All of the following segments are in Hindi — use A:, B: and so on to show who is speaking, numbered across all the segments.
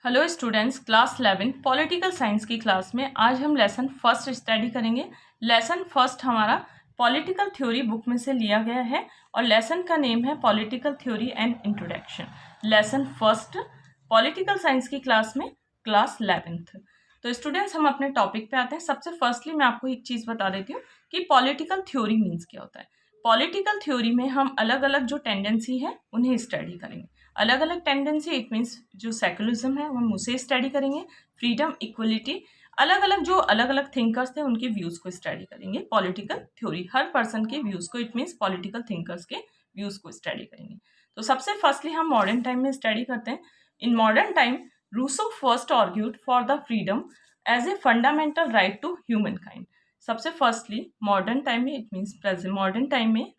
A: Hello students, class 11 political science की क्लास में आज हम लेसन फर्स्ट स्टडी करेंगे। लेसन फर्स्ट हमारा पॉलिटिकल थ्योरी बुक में से लिया गया है और लेसन का नेम है political theory and introduction. Lesson first political science की क्लास में क्लास 11th। तो स्टूडेंट्स हम अपने टॉपिक पे आते हैं। सबसे फर्स्टली मैं आपको एक चीज़ बता देती हूँ कि पॉलिटिकल थ्योरी मीन्स क्या होता है। पॉलिटिकल थ्योरी में हम अलग अलग जो टेंडेंसी है उन्हें स्टडी करेंगे। अलग अलग टेंडेंसी इट मीन्स जो सेकुलरिज्म है हम उसे स्टडी करेंगे। फ्रीडम, इक्वलिटी, अलग अलग थिंकर्स थे उनके व्यूज़ को स्टडी करेंगे। पॉलिटिकल थ्योरी हर पर्सन के व्यूज़ को, इट मीन्स पॉलिटिकल थिंकर्स के व्यूज़ को स्टडी करेंगे। तो सबसे फर्स्टली हम मॉडर्न टाइम में स्टडी करते हैं। In modern time Rousseau first argued for the freedom as a fundamental right to humankind. सबसे फर्स्टली मॉडर्न टाइम में, it means present modern time में,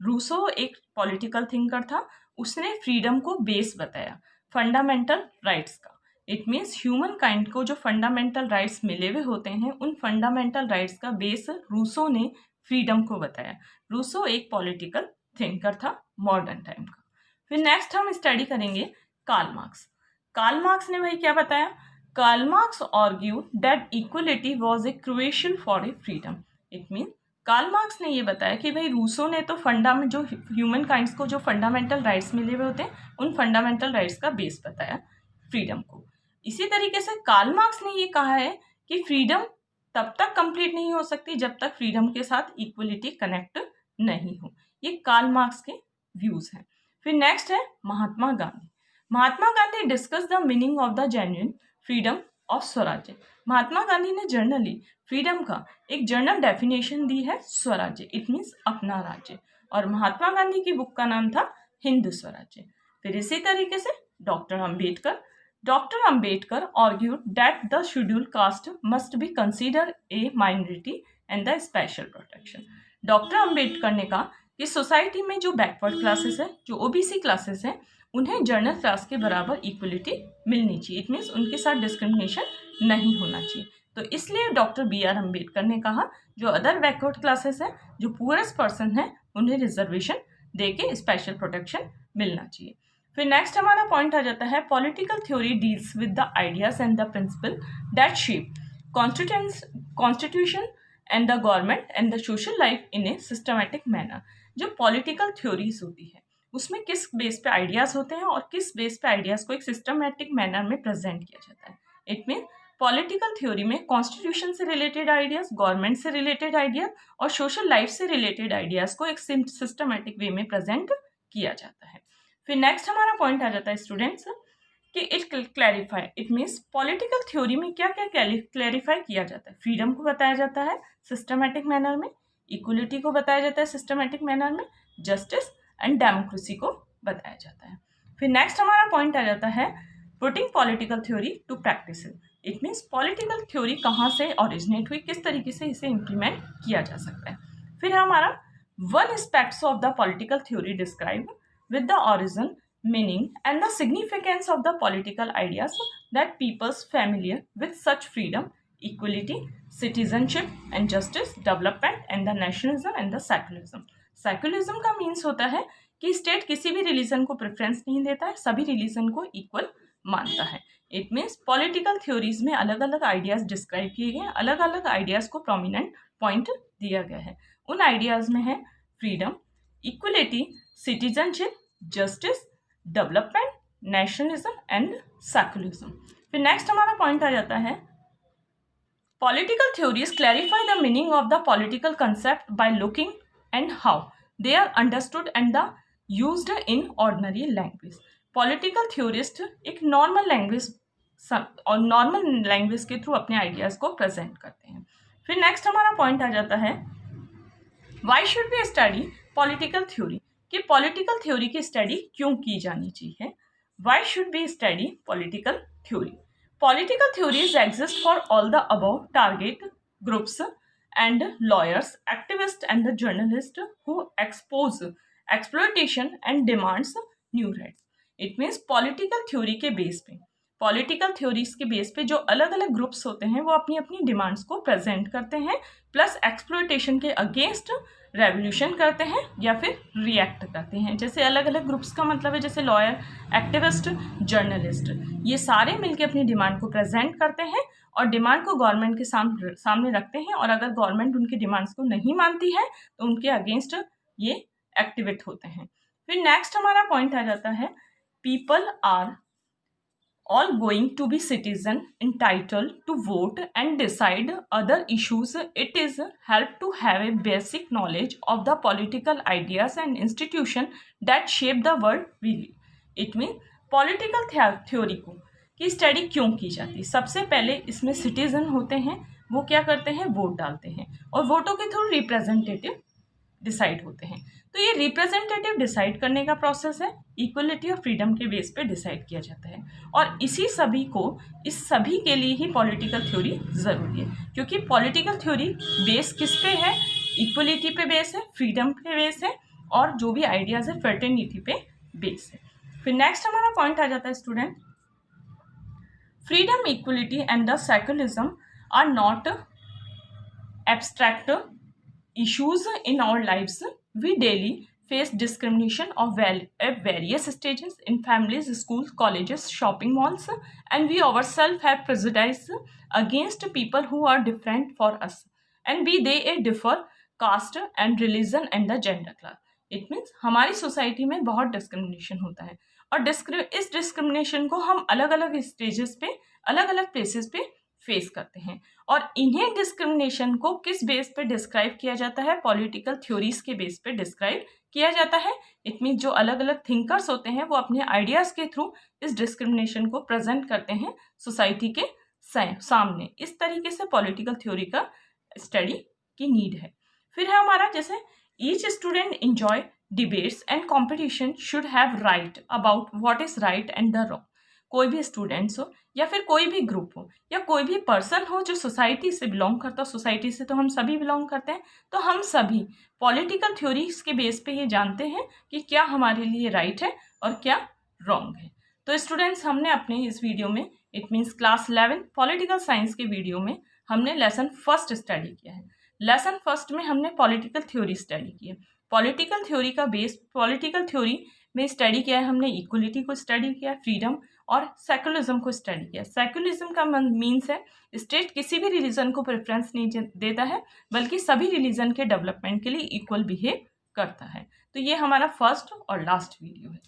A: रूसो एक पॉलिटिकल थिंकर था। उसने फ्रीडम को बेस बताया फंडामेंटल राइट्स का। इट मीन्स ह्यूमन काइंड को जो फंडामेंटल राइट्स मिले हुए होते हैं उन फंडामेंटल राइट्स का बेस रूसो ने फ्रीडम को बताया। रूसो एक पॉलिटिकल थिंकर था मॉडर्न टाइम का। फिर नेक्स्ट हम स्टडी करेंगे कार्ल मार्क्स। कार्ल मार्क्स ने भाई क्या बताया? Karl Marx argued that equality was a crucial for a freedom. It mean Karl Marx ने ये बताया कि भाई रूसो ने तो जो ह्यूमन काइंड्स को जो फंडामेंटल राइट्स मिले हुए होते हैं उन फंडामेंटल राइट्स का बेस बताया फ्रीडम को। इसी तरीके से कार्ल मार्क्स ने ये कहा है कि फ्रीडम तब तक कंप्लीट नहीं हो सकती जब तक फ्रीडम के साथ इक्वलिटी कनेक्ट नहीं हो। ये कार्ल मार्क्स के व्यूज हैं। फिर नेक्स्ट है Mahatma Gandhi. Mahatma Gandhi discuss the meaning of the genuine freedom of Swarajya. Mahatma Gandhi ने जर्नली फ्रीडम का एक जनरल डेफिनेशन दी है स्वराज्य, इट मीन्स अपना राज्य। और महात्मा गांधी की बुक का नाम था हिंद स्वराज्य। फिर इसी तरीके से doctor Ambedkar argued that the schedule caste must be consider a minority and the special protection. Doctor Ambedkar ने कहा कि सोसाइटी में जो बैकवर्ड क्लासेस है, जो ओबीसी क्लासेस हैं, उन्हें जनरल क्लास के बराबर इक्वलिटी मिलनी चाहिए। इट मीन्स उनके साथ डिस्क्रिमिनेशन नहीं होना चाहिए। तो इसलिए डॉक्टर BR अम्बेडकर ने कहा जो अदर बैकवर्ड क्लासेस हैं, जो पुअरेस्ट पर्सन हैं, उन्हें रिजर्वेशन दे के स्पेशल प्रोटेक्शन मिलना चाहिए। फिर नेक्स्ट हमारा पॉइंट आ जाता है political theory deals with the ideas and the principal that shape constitution and the government and the social life in A systematic manner. जो पॉलिटिकल थ्योरीज होती है उसमें किस बेस पे आइडियाज होते हैं और किस बेस पे आइडियाज को एक सिस्टमैटिक मैनर में प्रेजेंट किया जाता है। इट मीन पॉलिटिकल थ्योरी में कॉन्स्टिट्यूशन से रिलेटेड आइडियाज, गवर्नमेंट से रिलेटेड आइडियाज और सोशल लाइफ से रिलेटेड आइडियाज को एक सिस्टमैटिक वे में प्रेजेंट किया जाता है। फिर नेक्स्ट हमारा पॉइंट आ जाता है स्टूडेंट्स कि it clarify. It means political theory में क्या क्या क्लैरिफाई किया जाता है। फ्रीडम को बताया जाता है सिस्टमैटिक मैनर में, इक्वलिटी को बताया जाता है सिस्टमैटिक मैनर में, जस्टिस एंड डेमोक्रेसी को बताया जाता है। फिर नेक्स्ट हमारा पॉइंट आ जाता है putting political theory to practice. It means political theory कहाँ से ओरिजिनेट हुई, किस तरीके से इसे इम्प्लीमेंट किया जा सकता है। फिर हमारा one aspects of the political theory describe with the origin, meaning and the significance of the political ideas that people's familiar with such freedom, equality, citizenship and justice, development and the nationalism and the secularism. Secularism का मीन्स होता है कि स्टेट किसी भी रिलीजन को प्रेफरेंस नहीं देता है, सभी रिलीजन को इक्वल मानता है। इट मीन्स पॉलिटिकल थ्योरीज में अलग अलग आइडियाज डिस्क्राइब किए गए, अलग अलग आइडियाज को प्रोमिनेंट पॉइंट दिया गया है। उन आइडियाज में है freedom, equality, citizenship, justice, development, nationalism and secularism. फिर नेक्स्ट हमारा पॉइंट आ जाता है political theories clarify the meaning of the political concept by looking and how they are understood and the used in ordinary language. Political theorist एक नॉर्मल लैंग्वेज के थ्रू अपने आइडियाज को प्रेजेंट करते हैं। फिर नेक्स्ट हमारा पॉइंट आ जाता है why should we study political theory, कि पॉलिटिकल थ्योरी की स्टडी क्यों की जानी चाहिए। Why should be study political theory? Political theories exist for all the above target groups and lawyers, activist and the journalist who expose exploitation and demands new rights. It means political theory के बेस पे, पॉलिटिकल थ्योरीज के बेस पे जो अलग अलग ग्रुप्स होते हैं वो अपनी अपनी डिमांड्स को प्रेजेंट करते हैं, प्लस एक्सप्लॉयटेशन के अगेंस्ट रेवोल्यूशन करते हैं या फिर रिएक्ट करते हैं। जैसे अलग अलग ग्रुप्स का मतलब है, जैसे लॉयर, एक्टिविस्ट, जर्नलिस्ट, ये सारे मिलकर अपनी डिमांड को प्रेजेंट करते हैं और डिमांड को गवर्नमेंट के सामने रखते हैं, और अगर गवर्नमेंट उनकी डिमांड्स को नहीं मानती है तो उनके अगेंस्ट ये एक्टिवेट होते हैं। फिर नेक्स्ट हमारा पॉइंट आ जाता है, people are all going to be citizen entitled to vote and decide other issues. It is help to have a basic knowledge of the political ideas and institution that shape the world we live. It means political theory को की स्टडी क्यों की जाती है। सबसे पहले इसमें सिटीजन होते हैं, वो क्या करते हैं, वोट डालते हैं और वोटों के थ्रू रिप्रेजेंटेटिव डिसाइड होते हैं। तो ये रिप्रेजेंटेटिव डिसाइड करने का प्रोसेस है, इक्वलिटी और फ्रीडम के बेस पे डिसाइड किया जाता है, और इस सभी के लिए ही पॉलिटिकल थ्योरी ज़रूरी है, क्योंकि पॉलिटिकल थ्योरी बेस किस पे है, इक्वलिटी पे बेस है, फ्रीडम पे बेस है, और जो भी आइडियाज़ है फ्रेटर्निटी पे बेस है। फिर नेक्स्ट हमारा पॉइंट आ जाता है student, freedom, equality and the secularism are not abstract issues in our lives. We daily face discrimination of at various stages in families, schools, colleges, shopping malls, and we ourselves have prejudice against people who are different for us, and be they a differ caste and religion and the gender class. It means हमारी सोसाइटी में बहुत डिस्क्रिमिनेशन होता है, और इस डिस्क्रिमिनेशन को हम अलग अलग स्टेजेस पे, अलग अलग प्लेसेस पे फेस करते हैं, और इन्हें डिस्क्रिमिनेशन को किस बेस पे डिस्क्राइब किया जाता है, पॉलिटिकल थ्योरीज के बेस पे डिस्क्राइब किया जाता है। इट मीन जो अलग अलग थिंकर्स होते हैं वो अपने आइडियाज़ के थ्रू इस डिस्क्रिमिनेशन को प्रेजेंट करते हैं सोसाइटी के सामने। इस तरीके से पॉलिटिकल थ्योरी का स्टडी की नीड है। फिर है हमारा, जैसे each student enjoy debates and competition should have right about what is right and the wrong. कोई भी स्टूडेंट्स हो या फिर कोई भी ग्रुप हो या कोई भी पर्सन हो जो सोसाइटी से बिलोंग करता हो, सोसाइटी से तो हम सभी बिलोंग करते हैं, तो हम सभी पॉलिटिकल थ्योरीज के बेस पे ये जानते हैं कि क्या हमारे लिए राइट है और क्या रॉन्ग है। तो स्टूडेंट्स, हमने अपने इस वीडियो में, it means class 11 political science के वीडियो में हमने लेसन फर्स्ट स्टडी किया है। लेसन फर्स्ट में हमने पॉलिटिकल थ्योरी स्टडी की है। पॉलिटिकल थ्योरी का बेस, पॉलिटिकल थ्योरी में स्टडी किया है हमने, इक्वलिटी को स्टडी किया, फ्रीडम और सेक्युलरिज्म को स्टडी किया। सेक्युलरिज्म का मीन्स है स्टेट किसी भी रिलीजन को प्रेफरेंस नहीं देता है, बल्कि सभी रिलीजन के डेवलपमेंट के लिए इक्वल बिहेव करता है। तो ये हमारा फर्स्ट और लास्ट वीडियो है।